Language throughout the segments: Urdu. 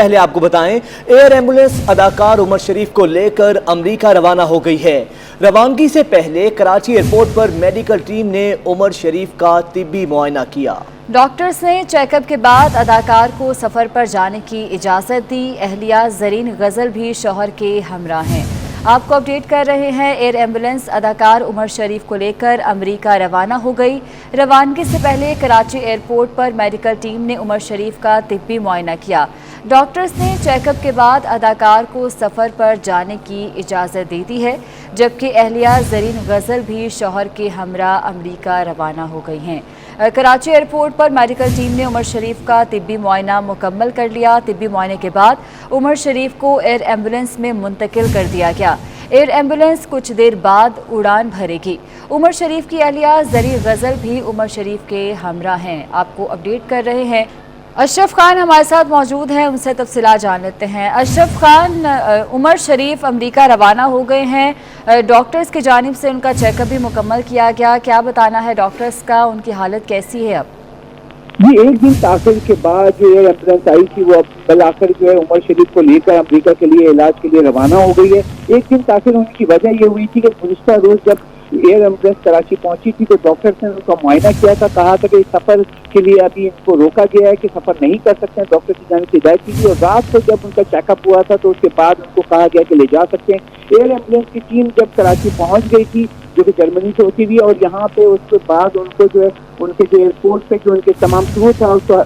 پہلے آپ کو بتائیں ایئر ایمبولینس اداکار عمر شریف کو لے کر امریکہ روانہ ہو گئی ہے۔ روانگی سے پہلے کراچی ایئرپورٹ پر میڈیکل ٹیم نے عمر شریف کا طبی معائنہ کیا۔ ڈاکٹرز نے چیک اپ کے بعد اداکار کو سفر پر جانے کی اجازت دی۔ اہلیہ زرین غزل بھی شوہر کے ہمراہ ہیں۔ آپ کو اپڈیٹ کر رہے ہیں، ایئر ایمبولینس اداکار عمر شریف کو لے کر امریکہ روانہ ہو گئی۔ روانگی سے پہلے کراچی ایئرپورٹ پر میڈیکل ٹیم نے عمر شریف کا طبی معائنہ کیا۔ ڈاکٹرز نے چیک اپ کے بعد اداکار کو سفر پر جانے کی اجازت دے دی ہے، جبکہ اہلیہ زرین غزل بھی شوہر کے ہمراہ امریکہ روانہ ہو گئی ہیں۔ کراچی ایئرپورٹ پر میڈیکل ٹیم نے عمر شریف کا طبی معائنہ مکمل کر لیا۔ طبی معائنے کے بعد عمر شریف کو ایئر ایمبولینس میں منتقل کر دیا گیا۔ ایئر ایمبولینس کچھ دیر بعد اڑان بھرے گی۔ عمر شریف کی اہلیہ زرین غزل بھی عمر شریف کے ہمراہ ہیں۔ آپ کو اپڈیٹ کر رہے ہیں، اشرف خان ہمارے ساتھ موجود ہیں، ان سے تفصیلات جان لیتے ہیں۔ اشرف خان، عمر شریف امریکہ روانہ ہو گئے ہیں، ڈاکٹرز کی جانب سے ان کا چیک اپ بھی مکمل کیا گیا، کیا بتانا ہے ڈاکٹرز کا، ان کی حالت کیسی ہے اب؟ جی، ایک دن تاخیر کے بعد جو ایئر ایمبولینس آئی تھی وہ بالآخر جو ہے عمر شریف کو لے کر امریکہ کے لیے علاج کے لیے روانہ ہو گئی ہے۔ ایک دن تاخیر ہونے کی وجہ یہ ہوئی تھی کہ گزشتہ روز جب ایئر ایمبولینس کراچی پہنچی تھی تو ڈاکٹرز نے ان کا معائنہ کیا تھا، کہا تھا کہ سفر کے لیے ابھی ان کو روکا گیا ہے کہ سفر نہیں کر سکتے ہیں، ڈاکٹر کی جانب سے ہدایت کی تھی، اور رات کو جب ان کا چیک اپ ہوا تھا تو اس کے بعد ان کو کہا گیا کہ لے جا سکتے ہیں۔ ایئر ایمبولینس کی ٹیم جب کراچی پہنچ گئی تھی جو کہ جرمنی سے ہوتی ہوئی، اور یہاں پہ اس کے بعد ان کو جو ہے ان کے جو ایئرپورٹ پہ جو ان کے تمام کرو تھا اس کو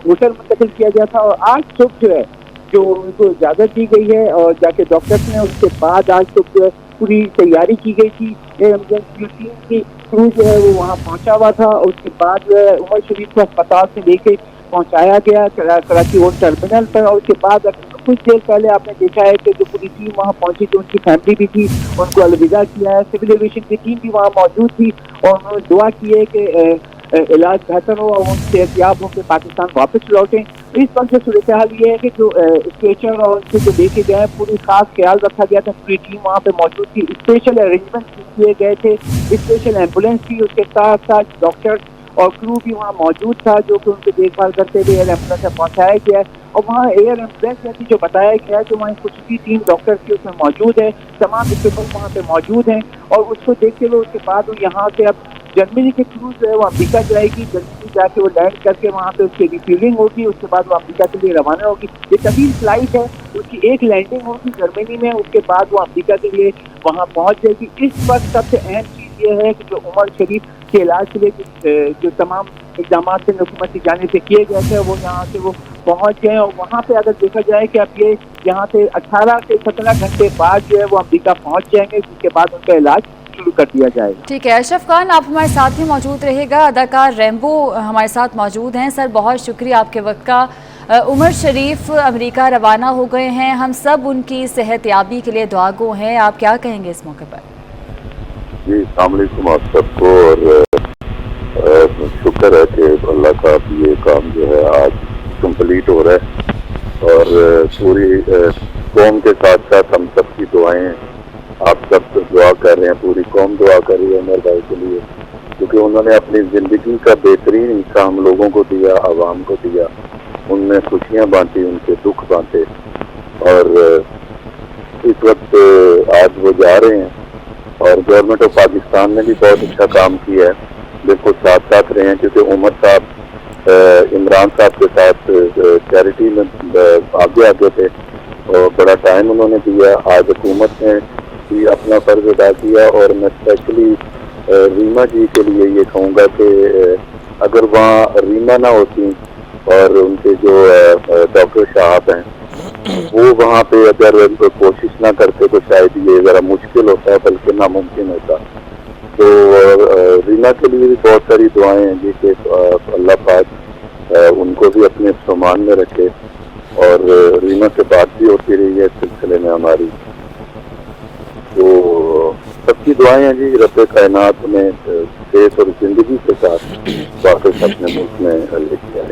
ہوٹل منتقل کیا گیا تھا، اور آج صبح جو ہے جو ان کو اجازت دی گئی ہے اور جا کے ڈاکٹرز نے اس کے بعد آج صبح جو ہے پوری تیاری کی گئی تھی۔ ایئر ایمبولینس کی ٹیم کی کرو جو ہے وہ وہاں پہنچا ہوا تھا، اور اس کے بعد جو ہے عمر شریف کو اسپتال سے لے کے پہنچایا گیا کراچی اولڈ ٹرمینل پر، اور اس کے بعد کچھ دیر پہلے آپ نے دیکھا ہے کہ جو پوری ٹیم وہاں پہنچی تھی، ان کی فیملی بھی تھی، ان کو الوداع کیا ہے، سول ایویشن کی ٹیم بھی وہاں موجود تھی، اور انہوں نے دعا کی ہے کہ علاج بہتر ہو اور ان سے احتیاط ہو کے پاکستان واپس لوٹیں۔ اس وقت جو صورتحال یہ ہے کہ جو اسٹریچر اور ان سے جو لے کے گئے پوری خاص خیال رکھا گیا تھا، پوری ٹیم وہاں پہ موجود تھی، اسپیشل ارینجمنٹ کیے گئے تھے، اسپیشل ایمبولینس بھی، اس کے ساتھ ساتھ ڈاکٹر اور کرو بھی وہاں موجود تھا جو کہ ان کی دیکھ بھال کرتے ہوئے ایئر ایمبولینس سے پہنچایا گیا ہے۔ اور وہاں ایئر ایمبولینس میں جو بتایا گیا ہے کہ وہاں کچھ بھی ٹیم ڈاکٹر کی اس میں موجود ہے، تمام اکوپمنٹ وہاں پہ موجود ہیں، اور اس کو دیکھتے ہوئے اس کے بعد وہ یہاں سے اب جرمنی کے تھرو جو ہے وہ امریکہ جائے گی، جرمنی جا کے وہ لینڈ کر کے وہاں پہ اس کی ریفیلنگ ہوگی، اس کے بعد وہ امریکہ کے لیے روانہ ہوگی۔ یہ طویل فلائٹ ہے، اس کی ایک لینڈنگ ہوگی جرمنی میں، اس کے بعد وہ امریکہ کے لیے وہاں پہنچ جائے گی۔ اس وقت سب سے اہم چیز یہ ہے کہ جو عمر شریف کے علاج کے لیے جو تمام اقدامات سے حکومت کی جانب سے کیے گئے تھے وہ یہاں سے وہ پہنچ گئے، اور وہاں پہ اگر دیکھا جائے کہ اب یہ یہاں سے 18 سے 17 گھنٹے بعد جو ہے وہ امریکہ پہنچ جائیں گے، جس کے بعد ان کا علاج شروع کر دیا جائے گا۔ ٹھیک ہے اشرف خان، آپ ہمارے ساتھ ہی موجود رہے گا۔ اداکار ریمبو ہمارے ساتھ موجود ہیں۔ سر، بہت شکریہ آپ کے وقت کا۔ عمر شریف امریکہ روانہ ہو گئے ہیں، ہم سب ان کی صحت یابی کے لیے دعا گو ہیں، آپ کیا کہیں گے اس موقع پر؟ جی، السلام علیکم آپ سب کو، اور شکر ہے کہ اللہ کا یہ کام جو ہے آج کمپلیٹ ہو رہا ہے، اور پوری قوم کے ساتھ ساتھ ہم سب کی دعائیں آپ سب دعا کر رہے ہیں، پوری قوم دعا کر رہی ہے عمر بھائی کے لیے، کیونکہ انہوں نے اپنی زندگی کا بہترین حصہ ہم لوگوں کو دیا، عوام کو دیا، ان میں خوشیاں بانٹی، ان کے دکھ بانٹے، اور اس وقت آج وہ جا رہے ہیں، اور گورنمنٹ آف پاکستان نے بھی بہت اچھا کام کیا ہے، بالکل ساتھ ساتھ رہے ہیں، کیونکہ عمر صاحب عمران صاحب کے ساتھ چیریٹی میں آگے تھے، اور بڑا ٹائم انہوں نے دیا۔ آج حکومت نے بھی اپنا فرض ادا کیا، اور میں اسپیشلی ریما جی کے لیے یہ کہوں گا کہ اگر وہاں ریما نہ ہوتی اور ان کے جو ڈاکٹر صاحب ہیں وہ وہاں پہ اگر کوشش نہ کرتے تو شاید یہ ذرا مشکل ہوتا ہے، بلکہ ناممکن ہوتا۔ تو ریما کے لیے بھی بہت ساری دعائیں ہیں جی کہ اللہ پاک ان کو بھی اپنے سامان میں رکھے، اور ریما سے بات بھی ہوتی رہی ہے اس سلسلے میں ہماری، تو سب کی دعائیں ہیں جی، رب کائنات میں صحت اور زندگی کے ساتھ واپس اپنے ملک میں لے کے آئے۔